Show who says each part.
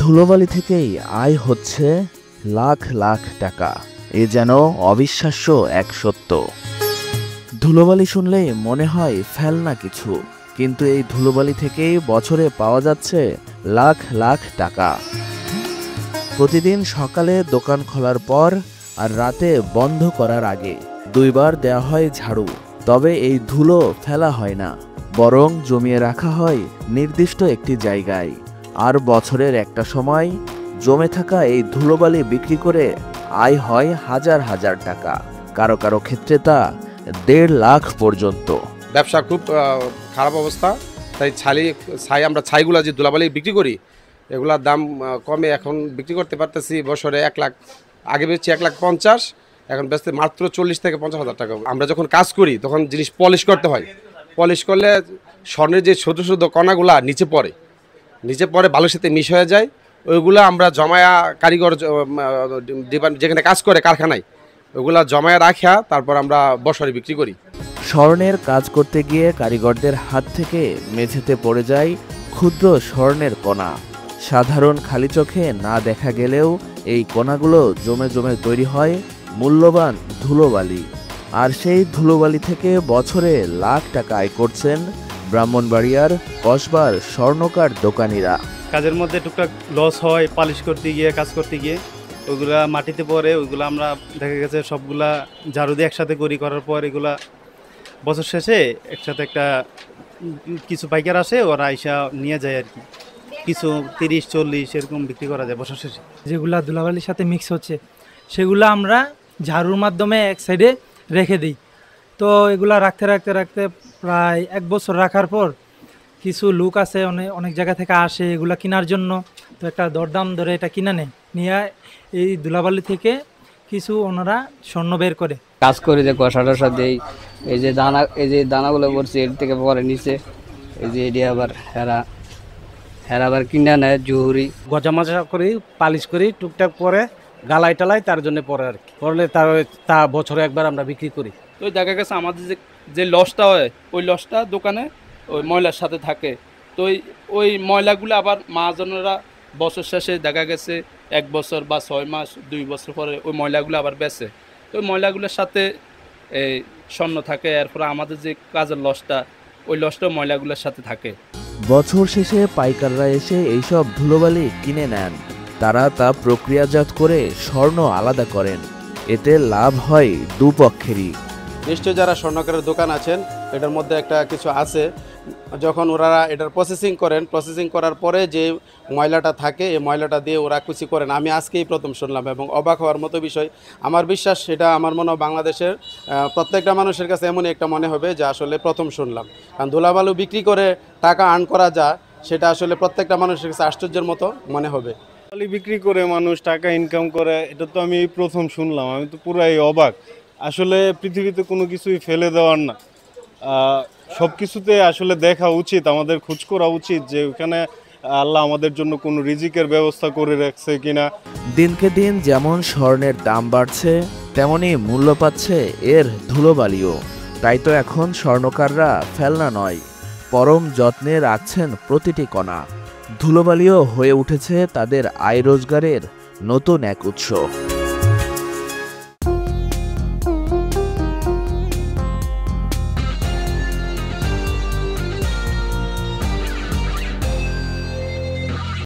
Speaker 1: ধুলোবালি থেকেই আয় হচ্ছে লাখ লাখ টাকা। এ যেন অবিশ্বাস্য এক সত্য। ধুলোবালি শুনলেই মনে হয় ফেলনা কিছু, কিন্তু এই ধুলোবালি থেকেই বছরে পাওয়া যাচ্ছে লাখ লাখ টাকা। প্রতিদিন সকালে দোকান খোলার পর আর রাতে বন্ধ করার আগে 2 বার দেওয়া হয় ঝাড়ু। তবে এই ধুলো ফেলা হয় না, বরং জমিয়ে রাখা হয় নির্দিষ্ট একটি জায়গায়। আর বছরের একটা সময় জমে থাকা এই ধুলোবালি বিক্রি করে আয় হয় হাজার হাজার টাকা, কারো কারো ক্ষেত্রে তা 1.5 লাখ পর্যন্ত।
Speaker 2: ব্যবসা খুব খারাপ অবস্থা। তাই আমরা ছাইগুলা যে ধুলাবালি বিক্রি করি, এগুলার দাম কমে এখন বিক্রি করতে পারতেছি। বছরে 1 লাখ, আগে বেচছি 1,50,000, এখন বেচতে মাত্র 40 থেকে 50,000 টাকা। আমরা যখন কাজ করি তখন জিনিস পলিশ করতে হয়। পলিশ করলে স্বর্ণের যে ছোটো ছোটো কণাগুলা নিচে পড়ে বালুর সাথে মিশ হয়ে যায়। ওইগুলো আমরা জমায়া কারিগর যেখানে কাজ করে কারখানায়, ওইগুলা জমায়া রাখা তারপর আমরা বছরে বিক্রি করি।
Speaker 1: স্বর্ণের কাজ করতে গিয়ে কারিগরদের হাত থেকে মেঝেতে পড়ে যায় ক্ষুদ্র স্বর্ণের কণা। সাধারণ খালি চোখে না দেখা গেলেও এই কণাগুলো জমে জমে তৈরি হয় মূল্যবান ধুলোবালি। আর সেই ধুলোবালি থেকে বছরে লাখ টাকা আয় করছেন ব্রাহ্মণবাড়িয়ার কসবার স্বর্ণকার দোকানিরা।
Speaker 3: কাজের মধ্যে টুকটাক লস হয়, পালিশ করতে গিয়ে, কাজ করতে গিয়ে ওইগুলা মাটিতে পড়ে। ওইগুলো আমরা দেখা গেছে সবগুলা ঝাড়ু দিয়ে একসাথে করার পর এগুলা বছর শেষে একসাথে একটা কিছু পাইকার আসে, ওরা আইসা নিয়ে যায় আর কি। কিছু 30-40 এরকম বিক্রি করা যায় বছর শেষে।
Speaker 4: যেগুলা ধুলাবালির সাথে মিক্স হচ্ছে সেগুলো আমরা ঝাড়ুর মাধ্যমে এক সাইডে রেখে দিই। তো এগুলা রাখতে প্রায় 1 বছর রাখার পর কিছু লোক আছে অনেক জায়গা থেকে আসে এগুলা কেনার জন্য। তো একটা দরদাম ধরে এটা কিনে নেয়, নিয়ে এই ধুলাবালি থেকে কিছু ওনারা স্বর্ণ বের করে
Speaker 5: কাজ করে। যে কষা টসা দেই, এই যে দানাগুলো পড়ছে এর থেকে পরে নিচে, এই যে এটি আবার হেরা আবার কিনে নেয় জহুরি।
Speaker 6: গজা মাজা করি, পালিশ করি, টুকটাক পরে গালাই টালাই তার জন্য পরে আর কি। পড়লে তা বছরে একবার আমরা বিক্রি করি।
Speaker 7: তো দেখা গেছে আমাদের যে লসটা হয়, ওই লসটা দোকানে ওই ময়লার সাথে থাকে। তো ওই ময়লাগুলো আবার মহাজনেরা বছর শেষে দেখা গেছে 1 বছর বা 6 মাস 2 বছর পরে ওই ময়লাগুলো আবার বেচে। তো ওই ময়লাগুলোর সাথে এই স্বর্ণ থাকে। এরপরে আমাদের যে কাজের লসটা, ওই লসটাও ময়লাগুলোর সাথে থাকে।
Speaker 1: বছর শেষে পাইকাররা এসে এইসব ধুলোবালি কিনে নেন। তারা তা প্রক্রিয়াজাত করে স্বর্ণ আলাদা করেন। এতে লাভ হয় দুপক্ষেরই।
Speaker 2: নিশ্চয় যারা স্বর্ণকারের দোকান আছেন, এটার মধ্যে একটা কিছু আছে। যখন ওরা এটার প্রসেসিং করার পরে যে ময়লাটা থাকে, এই ময়লাটা দিয়ে ওরা কুচি করেন। আমি আজকেই প্রথম শুনলাম এবং অবাক হওয়ার মতো বিষয়। আমার বিশ্বাস সেটা আমার মনে হয় বাংলাদেশের প্রত্যেকটা মানুষের কাছে এমনই একটা মনে হবে যে আসলে প্রথম শুনলাম। কারণ ধুলাবালু বিক্রি করে টাকা আর্ন করা যায়, সেটা আসলে প্রত্যেকটা মানুষের কাছে আশ্চর্যের মতো মনে হবে।
Speaker 3: ধুলাবালি বিক্রি করে মানুষ টাকা ইনকাম করে, এটা তো আমি প্রথম শুনলাম। আমি তো পুরাই অবাক। আসলে পৃথিবীতে কোনো কিছুই ফেলে দেওয়ার না, সব কিছুতে আসলে দেখা উচিত, আমাদের খোঁজ করা উচিত যে ওখানে আল্লাহ আমাদের জন্য কোনো রিজিকের ব্যবস্থা করে রাখছে কিনা।
Speaker 1: দিনকে দিন যেমন স্বর্ণের দাম বাড়ছে, তেমনই মূল্য পাচ্ছে এর ধুলোবালিও। তাই তো এখন স্বর্ণকাররা ফেলনা নয়, পরম যত্নে রাখছেন প্রতিটি কণা। ধুলোবালিও হয়ে উঠেছে তাদের আয় রোজগারের নতুন এক উৎস।